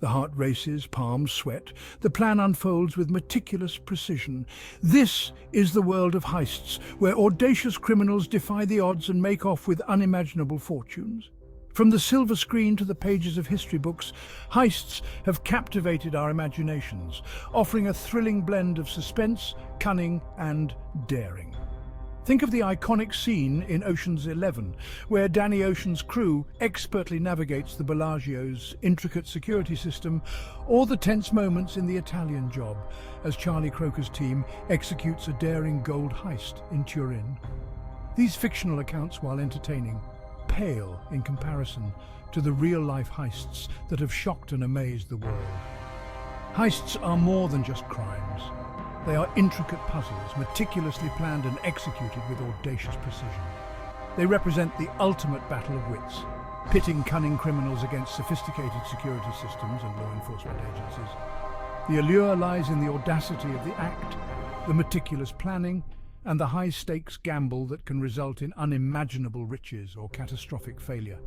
The heart races, palms sweat. The plan unfolds with meticulous precision. This is the world of heists, where audacious criminals defy the odds and make off with unimaginable fortunes. From the silver screen to the pages of history books, heists have captivated our imaginations, offering a thrilling blend of suspense, cunning, and daring. Think of the iconic scene in Ocean's 11, where Danny Ocean's crew expertly navigates the Bellagio's intricate security system, or the tense moments in The Italian Job, as Charlie Croker's team executes a daring gold heist in Turin. These fictional accounts, while entertaining, pale in comparison to the real-life heists that have shocked and amazed the world. Heists are more than just crimes. They are intricate puzzles, meticulously planned and executed with audacious precision. They represent the ultimate battle of wits, pitting cunning criminals against sophisticated security systems and law enforcement agencies. The allure lies in the audacity of the act, the meticulous planning, and the high-stakes gamble that can result in unimaginable riches or catastrophic failure.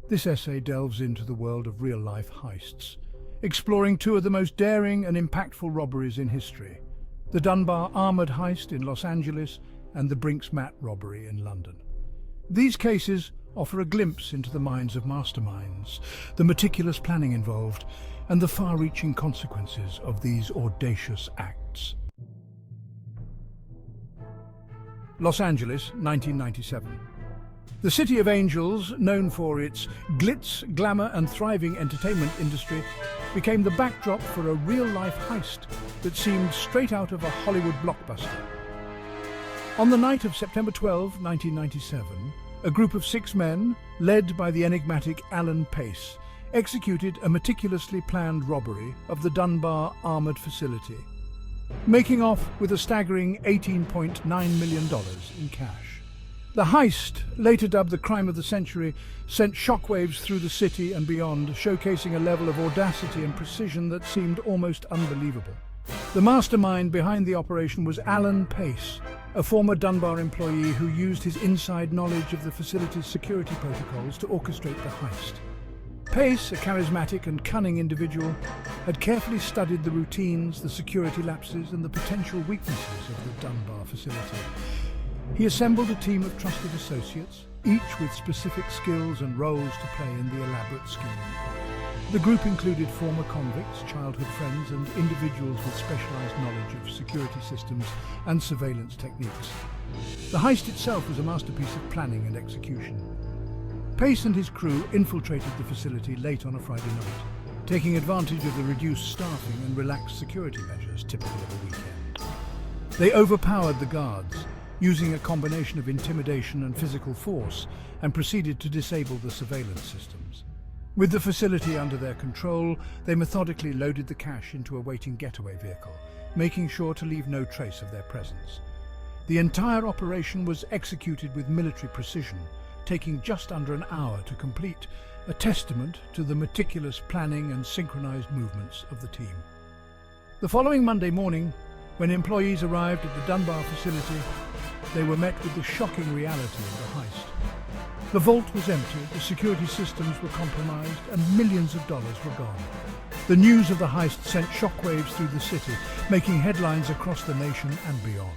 This essay delves into the world of real-life heists, exploring two of the most daring and impactful robberies in history: the Dunbar armored heist in Los Angeles and the Brinks Mat robbery in London. These cases offer a glimpse into the minds of masterminds, the meticulous planning involved, and the far-reaching consequences of these audacious acts. Los Angeles, 1997. The City of Angels, known for its glitz, glamour and thriving entertainment industry, became the backdrop for a real-life heist that seemed straight out of a Hollywood blockbuster. On the night of September 12, 1997, a group of 6 men, led by the enigmatic Alan Pace, executed a meticulously planned robbery of the Dunbar armored facility, making off with a staggering $18.9 million in cash. The heist, later dubbed the crime of the century, sent shockwaves through the city and beyond, showcasing a level of audacity and precision that seemed almost unbelievable. The mastermind behind the operation was Alan Pace, a former Dunbar employee who used his inside knowledge of the facility's security protocols to orchestrate the heist. Pace, a charismatic and cunning individual, had carefully studied the routines, the security lapses, and the potential weaknesses of the Dunbar facility. He assembled a team of trusted associates, each with specific skills and roles to play in the elaborate scheme. The group included former convicts, childhood friends, and individuals with specialized knowledge of security systems and surveillance techniques. The heist itself was a masterpiece of planning and execution. Pace and his crew infiltrated the facility late on a Friday night, taking advantage of the reduced staffing and relaxed security measures typical of a weekend. They overpowered the guards, using a combination of intimidation and physical force, and proceeded to disable the surveillance systems. With the facility under their control, they methodically loaded the cash into a waiting getaway vehicle, making sure to leave no trace of their presence. The entire operation was executed with military precision, taking just under an hour to complete, a testament to the meticulous planning and synchronized movements of the team. The following Monday morning, when employees arrived at the Dunbar facility, they were met with the shocking reality of the heist. The vault was empty, the security systems were compromised, and millions of dollars were gone. The news of the heist sent shockwaves through the city, making headlines across the nation and beyond.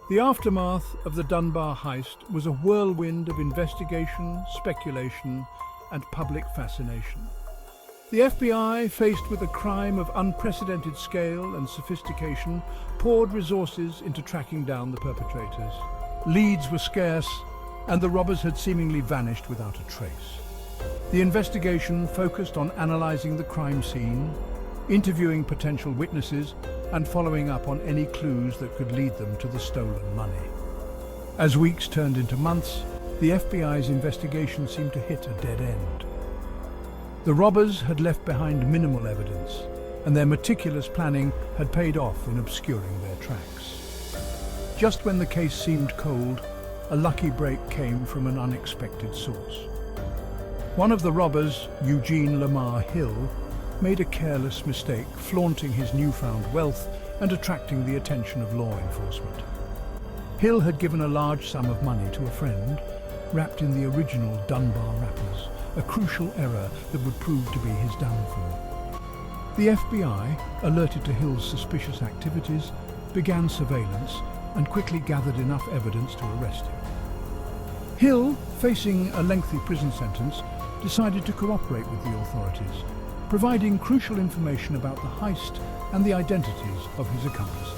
The aftermath of the Dunbar heist was a whirlwind of investigation, speculation, and public fascination. The FBI, faced with a crime of unprecedented scale and sophistication, poured resources into tracking down the perpetrators. Leads were scarce, and the robbers had seemingly vanished without a trace. The investigation focused on analyzing the crime scene, interviewing potential witnesses, and following up on any clues that could lead them to the stolen money. As weeks turned into months, the FBI's investigation seemed to hit a dead end. The robbers had left behind minimal evidence, and their meticulous planning had paid off in obscuring their tracks. Just when the case seemed cold, a lucky break came from an unexpected source. One of the robbers, Eugene Lamar Hill, made a careless mistake, flaunting his newfound wealth and attracting the attention of law enforcement. Hill had given a large sum of money to a friend, wrapped in the original Dunbar wrappers, a crucial error that would prove to be his downfall. The FBI, alerted to Hill's suspicious activities, began surveillance and quickly gathered enough evidence to arrest him. Hill, facing a lengthy prison sentence, decided to cooperate with the authorities, providing crucial information about the heist and the identities of his accomplices.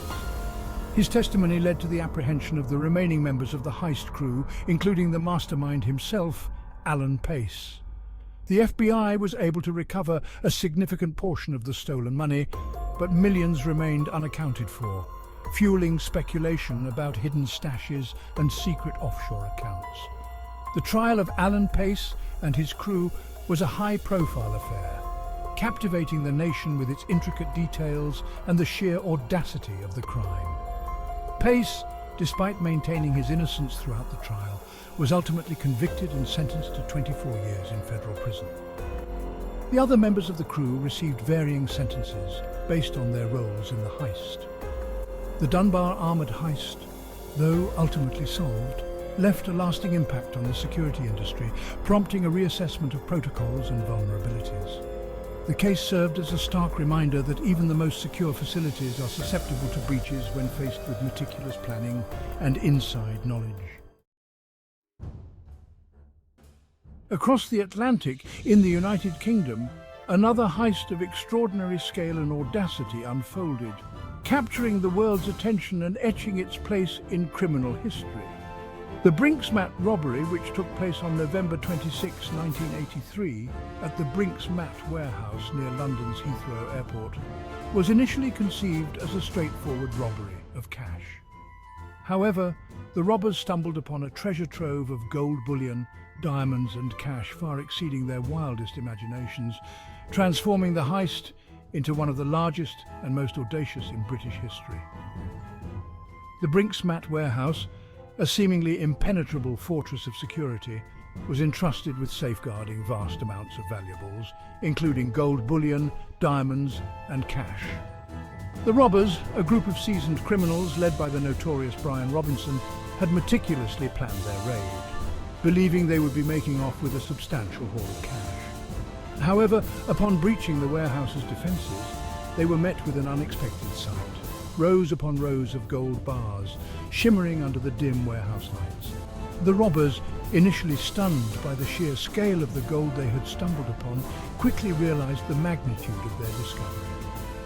His testimony led to the apprehension of the remaining members of the heist crew, including the mastermind himself, Alan Pace. The FBI was able to recover a significant portion of the stolen money, but millions remained unaccounted for, fueling speculation about hidden stashes and secret offshore accounts. The trial of Alan Pace and his crew was a high-profile affair, captivating the nation with its intricate details and the sheer audacity of the crime. Pace, despite maintaining his innocence throughout the trial, was ultimately convicted and sentenced to 24 years in federal prison. The other members of the crew received varying sentences based on their roles in the heist. The Dunbar armoured heist, though ultimately solved, left a lasting impact on the security industry, prompting a reassessment of protocols and vulnerabilities. The case served as a stark reminder that even the most secure facilities are susceptible to breaches when faced with meticulous planning and inside knowledge. Across the Atlantic, in the United Kingdom, another heist of extraordinary scale and audacity unfolded, capturing the world's attention and etching its place in criminal history. The Brinks-Mat robbery, which took place on November 26, 1983, at the Brinks-Mat warehouse near London's Heathrow Airport, was initially conceived as a straightforward robbery of cash. However, the robbers stumbled upon a treasure trove of gold bullion, diamonds and cash far exceeding their wildest imaginations, transforming the heist into one of the largest and most audacious in British history. The Brinks-Mat warehouse, a seemingly impenetrable fortress of security, was entrusted with safeguarding vast amounts of valuables, including gold bullion, diamonds and cash. The robbers, a group of seasoned criminals led by the notorious Brian Robinson, had meticulously planned their raid, believing they would be making off with a substantial haul of cash. However, upon breaching the warehouse's defences, they were met with an unexpected sight. Rows upon rows of gold bars, shimmering under the dim warehouse lights. The robbers, initially stunned by the sheer scale of the gold they had stumbled upon, quickly realized the magnitude of their discovery.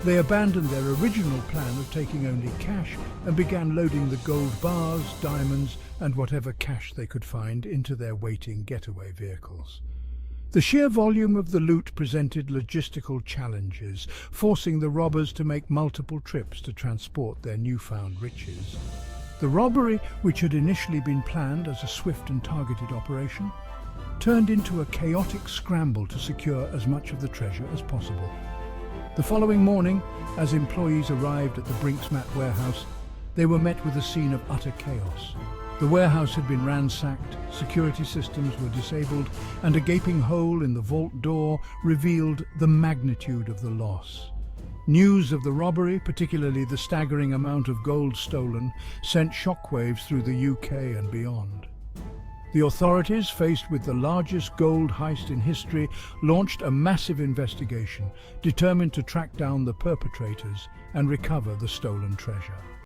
They abandoned their original plan of taking only cash and began loading the gold bars, diamonds, and whatever cash they could find into their waiting getaway vehicles. The sheer volume of the loot presented logistical challenges, forcing the robbers to make multiple trips to transport their newfound riches. The robbery, which had initially been planned as a swift and targeted operation, turned into a chaotic scramble to secure as much of the treasure as possible. The following morning, as employees arrived at the Brinks-Mat warehouse, they were met with a scene of utter chaos. The warehouse had been ransacked, security systems were disabled, and a gaping hole in the vault door revealed the magnitude of the loss. News of the robbery, particularly the staggering amount of gold stolen, sent shockwaves through the UK and beyond. The authorities, faced with the largest gold heist in history, launched a massive investigation, determined to track down the perpetrators and recover the stolen treasure.